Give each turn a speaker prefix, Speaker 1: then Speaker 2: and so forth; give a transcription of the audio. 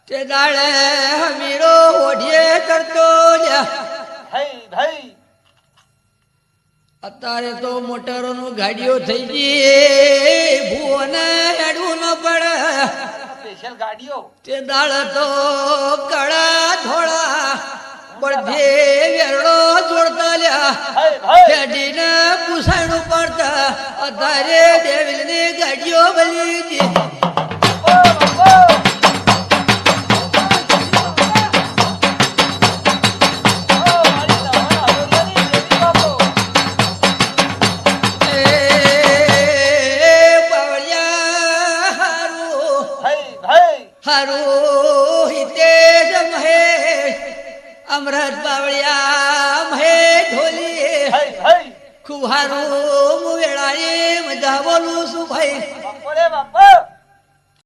Speaker 1: તે દાડે હમીરો ઓઢીએ કરતો અત્યારે તો મોટરોનું ગાડીઓ થઈ ગઈ ભૂને હેડવું ન પડે
Speaker 2: સ્પેશિયલ ગાડીઓ
Speaker 1: તે દાળ તો કળા થોડા બધે વેરડો જોડતા લ્યા હેડીને પૂછાણું પડતા અત્યારે ડેવિલની ગાડીઓ બની ગઈ અમરત બાવળિયા મહે ઢોલી ખૂબ હારું વેળાએ મજા બોલું છું ભાઈ